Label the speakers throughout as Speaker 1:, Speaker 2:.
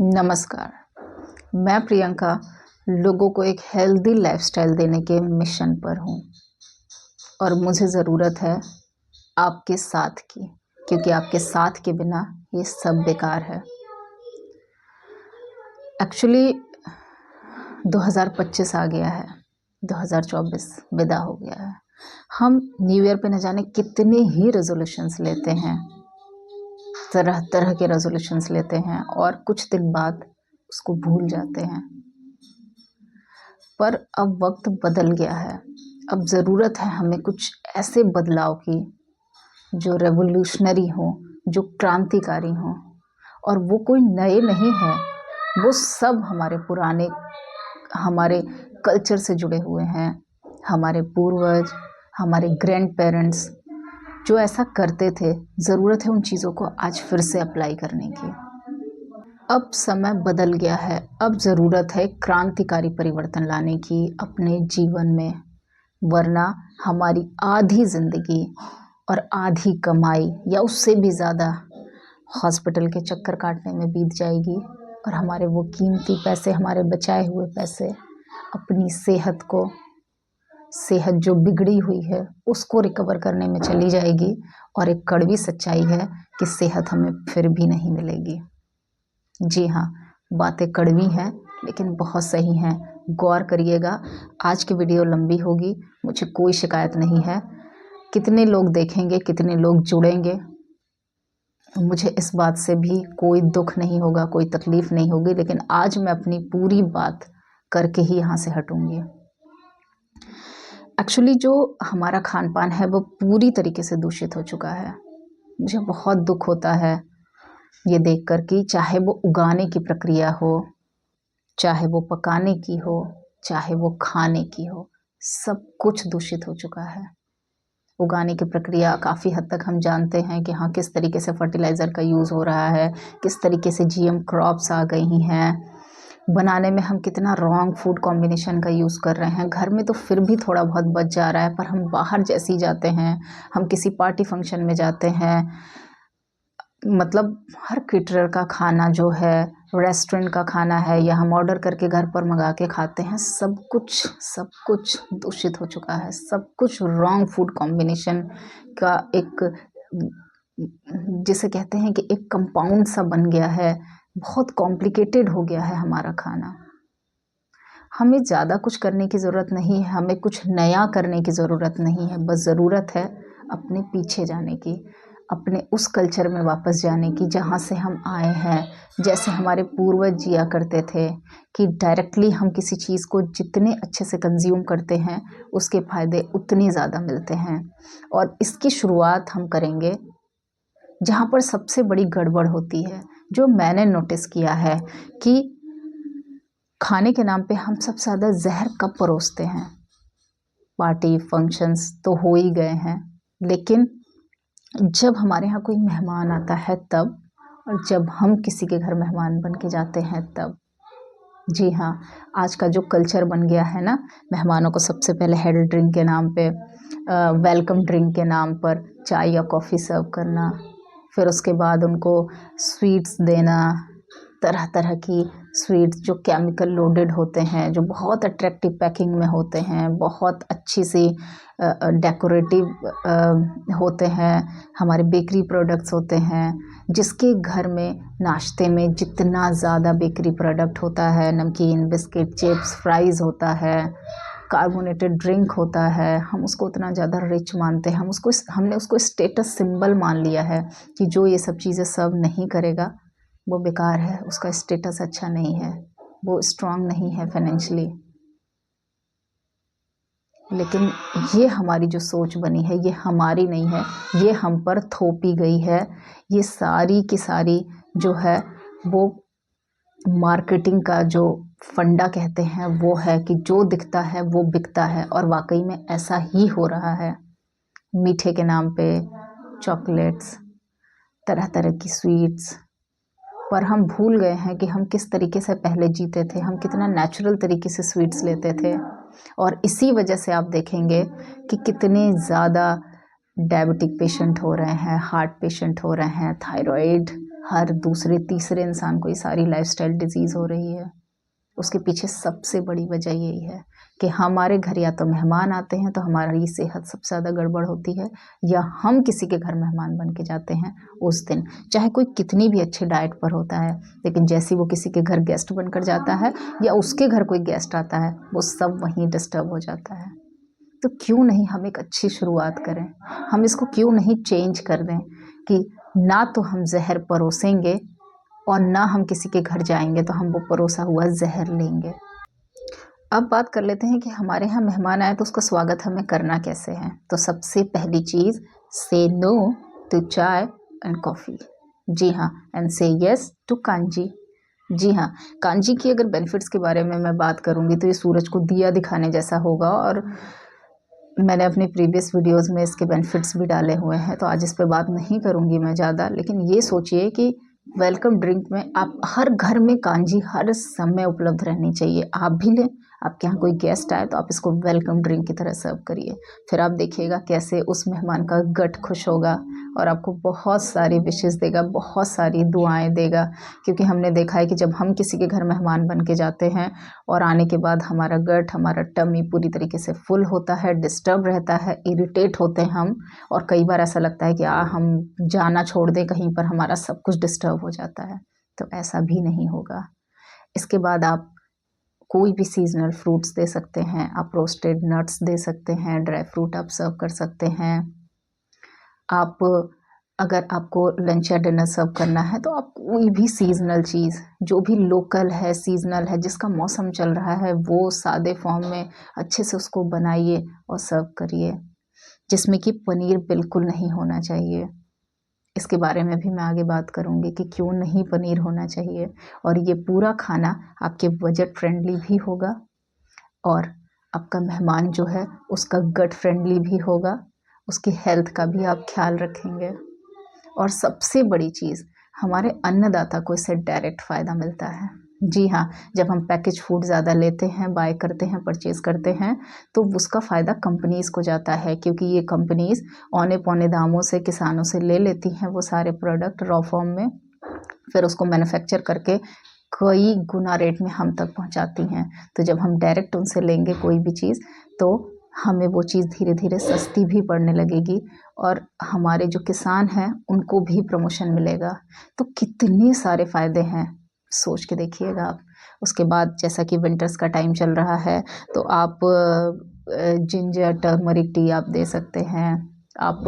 Speaker 1: नमस्कार। मैं प्रियंका लोगों को एक हेल्दी लाइफस्टाइल देने के मिशन पर हूँ और मुझे ज़रूरत है आपके साथ की, क्योंकि आपके साथ के बिना ये सब बेकार है। एक्चुअली 2025 आ गया है, 2024 विदा हो गया है। हम न्यू ईयर पे न जाने कितने ही रेजोल्यूशंस लेते हैं, तरह तरह के रेजोल्यूशंस लेते हैं और कुछ दिन बाद उसको भूल जाते हैं। पर अब वक्त बदल गया है। अब ज़रूरत है हमें कुछ ऐसे बदलाव की जो रेवोल्यूशनरी हो, जो क्रांतिकारी हो। और वो कोई नए नहीं है, वो सब हमारे पुराने, हमारे कल्चर से जुड़े हुए हैं। हमारे पूर्वज, हमारे ग्रैंड पेरेंट्स जो ऐसा करते थे, ज़रूरत है उन चीज़ों को आज फिर से अप्लाई करने की। अब समय बदल गया है। अब ज़रूरत है क्रांतिकारी परिवर्तन लाने की अपने जीवन में, वरना हमारी आधी ज़िंदगी और आधी कमाई या उससे भी ज़्यादा हॉस्पिटल के चक्कर काटने में बीत जाएगी और हमारे वो कीमती पैसे, हमारे बचाए हुए पैसे अपनी सेहत जो बिगड़ी हुई है उसको रिकवर करने में चली जाएगी। और एक कड़वी सच्चाई है कि सेहत हमें फिर भी नहीं मिलेगी। जी हाँ, बातें कड़वी हैं लेकिन बहुत सही हैं। गौर करिएगा। आज की वीडियो लंबी होगी, मुझे कोई शिकायत नहीं है। कितने लोग देखेंगे, कितने लोग जुड़ेंगे, मुझे इस बात से भी कोई दुख नहीं होगा, कोई तकलीफ़ नहीं होगी। लेकिन आज मैं अपनी पूरी बात करके ही यहाँ से हटूँगी। एक्चुअली जो हमारा खान पान है वो पूरी तरीके से दूषित हो चुका है। मुझे बहुत दुख होता है ये देखकर कि चाहे वो उगाने की प्रक्रिया हो, चाहे वो पकाने की हो, चाहे वो खाने की हो, सब कुछ दूषित हो चुका है। उगाने की प्रक्रिया काफ़ी हद तक हम जानते हैं कि हाँ, किस तरीके से फर्टिलाइज़र का यूज़ हो रहा है, किस तरीके से जीएम क्रॉप्स आ गई हैं। बनाने में हम कितना रॉन्ग फूड कॉम्बिनेशन का यूज़ कर रहे हैं। घर में तो फिर भी थोड़ा बहुत बच जा रहा है, पर हम बाहर जैसे ही जाते हैं, हम किसी पार्टी फंक्शन में जाते हैं, मतलब हर कैटरर का खाना जो है, रेस्टोरेंट का खाना है, या हम ऑर्डर करके घर पर मंगा के खाते हैं, सब कुछ दूषित हो चुका है। सब कुछ रॉन्ग फूड कॉम्बिनेशन का एक, जिसे कहते हैं कि एक कंपाउंड सा बन गया है। बहुत कॉम्प्लिकेटेड हो गया है हमारा खाना। हमें ज़्यादा कुछ करने की ज़रूरत नहीं है, हमें कुछ नया करने की ज़रूरत नहीं है। बस ज़रूरत है अपने पीछे जाने की, अपने उस कल्चर में वापस जाने की जहाँ से हम आए हैं। जैसे हमारे पूर्वज जिया करते थे कि डायरेक्टली हम किसी चीज़ को जितने अच्छे से कंज्यूम करते हैं, उसके फ़ायदे उतने ज़्यादा मिलते हैं। और इसकी शुरुआत हम करेंगे जहाँ पर सबसे बड़ी गड़बड़ होती है, जो मैंने नोटिस किया है कि खाने के नाम पे हम सबसे ज़्यादा ज़हर कब परोसते हैं। पार्टी फंक्शंस तो हो ही गए हैं, लेकिन जब हमारे यहाँ कोई मेहमान आता है तब, और जब हम किसी के घर मेहमान बन के जाते हैं तब। जी हाँ, आज का जो कल्चर बन गया है ना, मेहमानों को सबसे पहले हेड ड्रिंक के नाम पे, वेलकम ड्रिंक के नाम पर चाय या कॉफ़ी सर्व करना, फिर उसके बाद उनको स्वीट्स देना, तरह तरह की स्वीट्स जो केमिकल लोडेड होते हैं, जो बहुत अट्रैक्टिव पैकिंग में होते हैं, बहुत अच्छी सी डेकोरेटिव होते हैं, हमारे बेकरी प्रोडक्ट्स होते हैं। जिसके घर में नाश्ते में जितना ज़्यादा बेकरी प्रोडक्ट होता है, नमकीन, बिस्किट, चिप्स, फ्राइज़ होता है, कार्बोनेटेड ड्रिंक होता है, हम उसको उतना ज़्यादा रिच मानते हैं। हमने उसको स्टेटस सिंबल मान लिया है कि जो ये सब चीज़ें सर्व नहीं करेगा वो बेकार है, उसका स्टेटस अच्छा नहीं है, वो स्ट्रांग नहीं है फाइनेंशियली। लेकिन ये हमारी जो सोच बनी है, ये हमारी नहीं है, ये हम पर थोपी गई है। ये सारी की सारी जो है वो मार्केटिंग का जो फंडा कहते हैं, वो है कि जो दिखता है वो बिकता है, और वाकई में ऐसा ही हो रहा है। मीठे के नाम पे चॉकलेट्स, तरह तरह की स्वीट्स, पर हम भूल गए हैं कि हम किस तरीके से पहले जीते थे, हम कितना नेचुरल तरीके से स्वीट्स लेते थे। और इसी वजह से आप देखेंगे कि कितने ज़्यादा डायबिटिक पेशेंट हो रहे हैं, हार्ट पेशेंट हो रहे हैं, थायराइड हर दूसरे तीसरे इंसान को ये सारी लाइफस्टाइल डिजीज़ हो रही है। उसके पीछे सबसे बड़ी वजह यही है कि हमारे घर या तो मेहमान आते हैं तो हमारी सेहत सबसे ज़्यादा गड़बड़ होती है, या हम किसी के घर मेहमान बन के जाते हैं उस दिन, चाहे कोई कितनी भी अच्छी डाइट पर होता है, लेकिन जैसे वो किसी के घर गेस्ट बनकर जाता है या उसके घर कोई गेस्ट आता है, वो सब वहीं डिस्टर्ब हो जाता है। तो क्यों नहीं हम एक अच्छी शुरुआत करें, हम इसको क्यों नहीं चेंज कर दें कि ना तो हम जहर परोसेंगे और ना हम किसी के घर जाएंगे तो हम वो परोसा हुआ जहर लेंगे। अब बात कर लेते हैं कि हमारे यहाँ मेहमान आए तो उसका स्वागत हमें करना कैसे है। तो सबसे पहली चीज़, से नो टू चाय एंड कॉफ़ी। जी हाँ, एंड से यस टू कांजी। जी हाँ, कांजी की अगर बेनिफिट्स के बारे में मैं बात करूँगी तो ये सूरज को दिया दिखाने जैसा होगा, और मैंने अपनी प्रीवियस वीडियोस में इसके बेनिफिट्स भी डाले हुए हैं, तो आज इस पे बात नहीं करूँगी मैं ज़्यादा। लेकिन ये सोचिए कि वेलकम ड्रिंक में आप हर घर में कांजी हर समय उपलब्ध रहनी चाहिए। आप भी लें, आपके यहाँ कोई गेस्ट आए तो आप इसको वेलकम ड्रिंक की तरह सर्व करिए। फिर आप देखिएगा कैसे उस मेहमान का गट खुश होगा और आपको बहुत सारी विशेस देगा, बहुत सारी दुआएं देगा। क्योंकि हमने देखा है कि जब हम किसी के घर मेहमान बन के जाते हैं और आने के बाद हमारा गट, हमारा टमी पूरी तरीके से फुल होता है, डिस्टर्ब रहता है, इरिटेट होते हैं हम, और कई बार ऐसा लगता है कि हम जाना छोड़ दें कहीं पर, हमारा सब कुछ डिस्टर्ब हो जाता है। तो ऐसा भी नहीं होगा। इसके बाद आप कोई भी सीजनल फ्रूट्स दे सकते हैं, आप रोस्टेड नट्स दे सकते हैं, ड्राई फ्रूट आप सर्व कर सकते हैं। आप अगर आपको लंच या डिनर सर्व करना है तो आप कोई भी सीजनल चीज़, जो भी लोकल है, सीजनल है, जिसका मौसम चल रहा है, वो सादे फॉर्म में अच्छे से उसको बनाइए और सर्व करिए, जिसमें कि पनीर बिल्कुल नहीं होना चाहिए। इसके बारे में भी मैं आगे बात करूँगी कि क्यों नहीं पनीर होना चाहिए। और ये पूरा खाना आपके बजट फ्रेंडली भी होगा और आपका मेहमान जो है उसका गट फ्रेंडली भी होगा, उसकी हेल्थ का भी आप ख्याल रखेंगे। और सबसे बड़ी चीज़, हमारे अन्नदाता को इससे डायरेक्ट फ़ायदा मिलता है। जी हाँ, जब हम पैकेज फूड ज़्यादा लेते हैं, बाय करते हैं, परचेज़ करते हैं, तो उसका फ़ायदा कंपनीज़ को जाता है, क्योंकि ये कंपनीज़ औने पौने दामों से किसानों से ले लेती हैं वो सारे प्रोडक्ट रॉ फॉर्म में, फिर उसको मैन्युफैक्चर करके कई गुना रेट में हम तक पहुंचाती हैं। तो जब हम डायरेक्ट उनसे लेंगे कोई भी चीज़, तो हमें वो चीज़ धीरे धीरे सस्ती भी पड़ने लगेगी और हमारे जो किसान हैं उनको भी प्रमोशन मिलेगा। तो कितने सारे फ़ायदे हैं, सोच के देखिएगा आप। उसके बाद जैसा कि विंटर्स का टाइम चल रहा है, तो आप जिंजर टर्मरिक टी आप दे सकते हैं। आप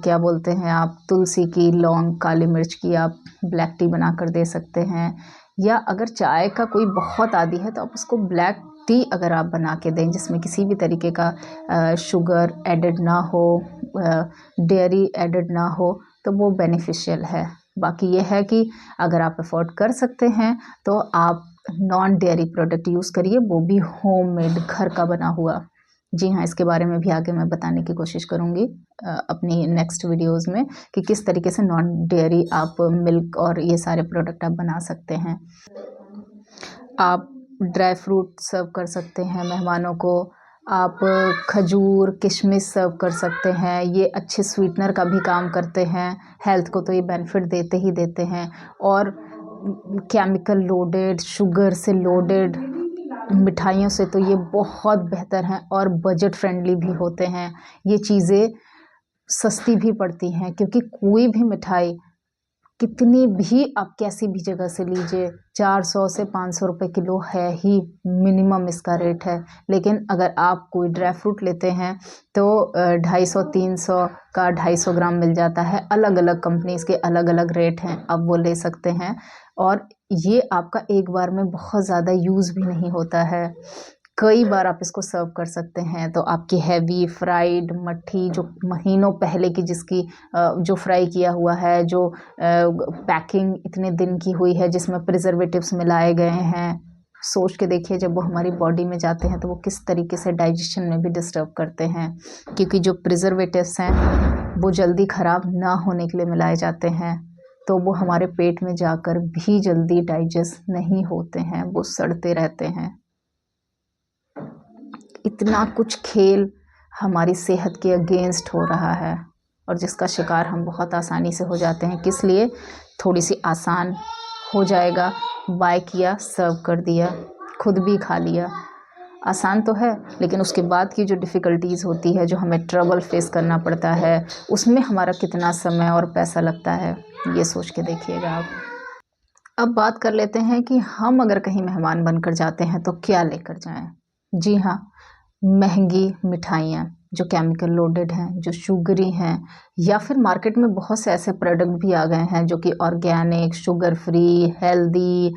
Speaker 1: क्या बोलते हैं, आप तुलसी की, लौंग, काली मिर्च की आप ब्लैक टी बनाकर दे सकते हैं। या अगर चाय का कोई बहुत आदी है तो आप उसको ब्लैक टी अगर आप बना के दें, जिसमें किसी भी तरीके का शुगर एडेड ना हो, डेयरी एडेड ना हो, तो वो बेनिफिशियल है। बाकी ये है कि अगर आप अफोर्ड कर सकते हैं तो आप नॉन डेयरी प्रोडक्ट यूज़ करिए, वो भी होममेड, घर का बना हुआ। जी हाँ, इसके बारे में भी आगे मैं बताने की कोशिश करूँगी अपनी नेक्स्ट वीडियोज़ में कि किस तरीके से नॉन डेयरी आप मिल्क और ये सारे प्रोडक्ट आप बना सकते हैं। आप ड्राई फ्रूट सर्व कर सकते हैं मेहमानों को, आप खजूर, किशमिश सर्व कर सकते हैं। ये अच्छे स्वीटनर का भी काम करते हैं, हेल्थ को तो ये बेनिफिट देते ही देते हैं। और केमिकल लोडेड, शुगर से लोडेड मिठाइयों से तो ये बहुत बेहतर हैं और बजट फ्रेंडली भी होते हैं। ये चीज़ें सस्ती भी पड़ती हैं, क्योंकि कोई भी मिठाई कितनी भी आप कैसी भी जगह से लीजिए, 400 से 500 रुपये किलो है ही मिनिमम इसका रेट है। लेकिन अगर आप कोई ड्राई फ्रूट लेते हैं तो 250-300 का 250 ग्राम मिल जाता है। अलग अलग कंपनीज़ के अलग अलग रेट हैं, आप वो ले सकते हैं। और ये आपका एक बार में बहुत ज़्यादा यूज़ भी नहीं होता है, कई बार आप इसको सर्व कर सकते हैं। तो आपकी हैवी फ्राइड मट्ठी जो महीनों पहले की, जिसकी जो फ्राई किया हुआ है, जो पैकिंग इतने दिन की हुई है, जिसमें प्रिजर्वेटिव्स मिलाए गए हैं, सोच के देखिए जब वो हमारी बॉडी में जाते हैं तो वो किस तरीके से डाइजेशन में भी डिस्टर्ब करते हैं। क्योंकि जो प्रिजर्वेटिव्स हैं वो जल्दी ख़राब ना होने के लिए मिलाए जाते हैं, तो वो हमारे पेट में जाकर भी जल्दी डाइजेस्ट नहीं होते हैं, वो सड़ते रहते हैं। इतना कुछ खेल हमारी सेहत के अगेंस्ट हो रहा है। और जिसका शिकार हम बहुत आसानी से हो जाते हैं। किस लिए? थोड़ी सी आसान हो जाएगा, बाय किया, सर्व कर दिया, खुद भी खा लिया। आसान तो है, लेकिन उसके बाद की जो डिफ़िकल्टीज़ होती है, जो हमें ट्रबल फेस करना पड़ता है, उसमें हमारा कितना समय और पैसा लगता है, ये सोच के देखिएगा आप। अब बात कर लेते हैं कि हम अगर कहीं मेहमान बनकर जाते हैं तो क्या लेकर जाएं। जी हाँ, महंगी मिठाइयाँ जो केमिकल लोडेड हैं, जो शुगरी हैं, या फिर मार्केट में बहुत से ऐसे प्रोडक्ट भी आ गए हैं जो कि ऑर्गेनिक, शुगर फ्री, हेल्दी,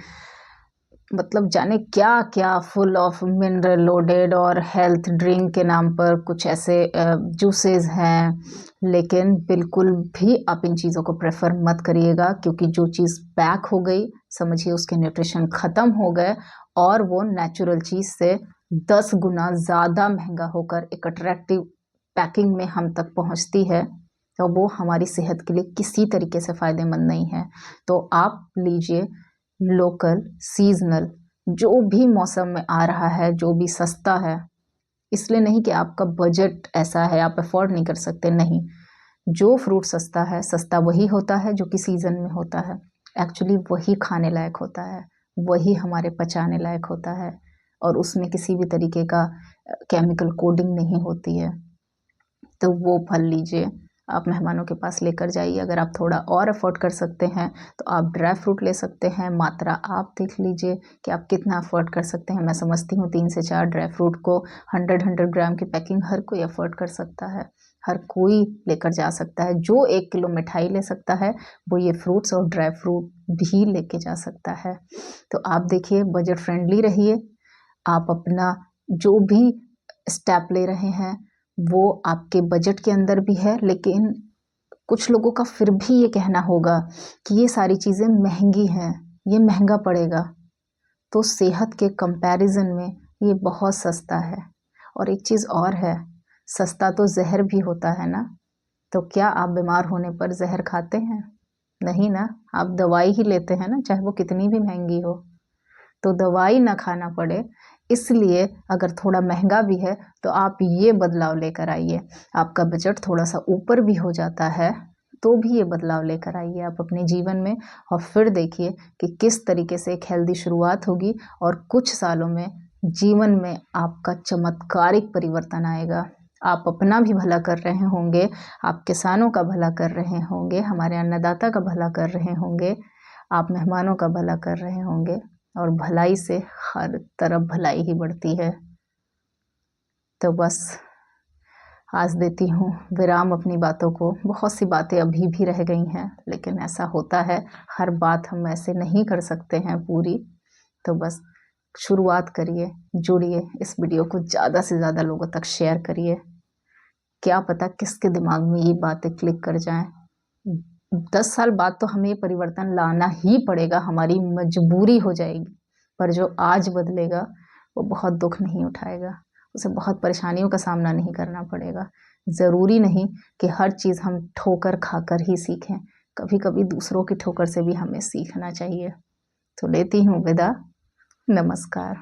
Speaker 1: मतलब जाने क्या क्या, फुल ऑफ मिनरल लोडेड, और हेल्थ ड्रिंक के नाम पर कुछ ऐसे जूसेस हैं। लेकिन बिल्कुल भी आप इन चीज़ों को प्रेफर मत करिएगा, क्योंकि जो चीज़ पैक हो गई, समझिए उसके न्यूट्रिशन ख़त्म हो गए और वो नेचुरल चीज़ से 10 गुना ज़्यादा महंगा होकर एक अट्रैक्टिव पैकिंग में हम तक पहुंचती है, तो वो हमारी सेहत के लिए किसी तरीके से फ़ायदेमंद नहीं है। तो आप लीजिए लोकल, सीज़नल, जो भी मौसम में आ रहा है, जो भी सस्ता है। इसलिए नहीं कि आपका बजट ऐसा है, आप अफ़ोर्ड नहीं कर सकते, नहीं। जो फ्रूट सस्ता है, सस्ता वही होता है जो कि सीज़न में होता है। एक्चुअली वही खाने लायक होता है, वही हमारे पचाने लायक होता है, और उसमें किसी भी तरीके का केमिकल कोडिंग नहीं होती है। तो वो फल लीजिए, आप मेहमानों के पास लेकर जाइए। अगर आप थोड़ा और अफोर्ड कर सकते हैं तो आप ड्राई फ्रूट ले सकते हैं। मात्रा आप देख लीजिए कि आप कितना अफोर्ड कर सकते हैं। मैं समझती हूँ 3 से 4 ड्राई फ्रूट को 100 ग्राम की पैकिंग हर कोई अफोर्ड कर सकता है, हर कोई लेकर जा सकता है। जो 1 किलो मिठाई ले सकता है, वो ये फ्रूट्स और ड्राई फ्रूट भी लेके जा सकता है। तो आप देखिए, बजट फ्रेंडली रहिए। आप अपना जो भी स्टेप ले रहे हैं वो आपके बजट के अंदर भी है, लेकिन कुछ लोगों का फिर भी ये कहना होगा कि ये सारी चीज़ें महंगी हैं, ये महंगा पड़ेगा। तो सेहत के कंपैरिजन में ये बहुत सस्ता है। और एक चीज़ और है, सस्ता तो ज़हर भी होता है ना। तो क्या आप बीमार होने पर ज़हर खाते हैं? नहीं ना, आप दवाई ही लेते हैं ना, चाहे वो कितनी भी महंगी हो। तो दवाई ना खाना पड़े, इसलिए अगर थोड़ा महंगा भी है तो आप ये बदलाव लेकर आइए। आपका बजट थोड़ा सा ऊपर भी हो जाता है तो भी ये बदलाव लेकर आइए आप अपने जीवन में, और फिर देखिए कि किस तरीके से एक हेल्दी शुरुआत होगी और कुछ सालों में जीवन में आपका चमत्कारिक परिवर्तन आएगा। आप अपना भी भला कर रहे होंगे, आप किसानों का भला कर रहे होंगे, हमारे अन्नदाता का भला कर रहे होंगे, आप मेहमानों का भला कर रहे होंगे, और भलाई से हर तरफ भलाई ही बढ़ती है। तो बस आज देती हूँ विराम अपनी बातों को। बहुत सी बातें अभी भी रह गई हैं, लेकिन ऐसा होता है, हर बात हम ऐसे नहीं कर सकते हैं पूरी। तो बस शुरुआत करिए, जुड़िए, इस वीडियो को ज़्यादा से ज़्यादा लोगों तक शेयर करिए। क्या पता किसके दिमाग में ये बातें क्लिक कर जाएं। 10 साल बाद तो हमें ये परिवर्तन लाना ही पड़ेगा, हमारी मजबूरी हो जाएगी। पर जो आज बदलेगा वो बहुत दुख नहीं उठाएगा, उसे बहुत परेशानियों का सामना नहीं करना पड़ेगा। ज़रूरी नहीं कि हर चीज़ हम ठोकर खाकर ही सीखें, कभी कभी दूसरों की ठोकर से भी हमें सीखना चाहिए। तो लेती हूँ विदा, नमस्कार।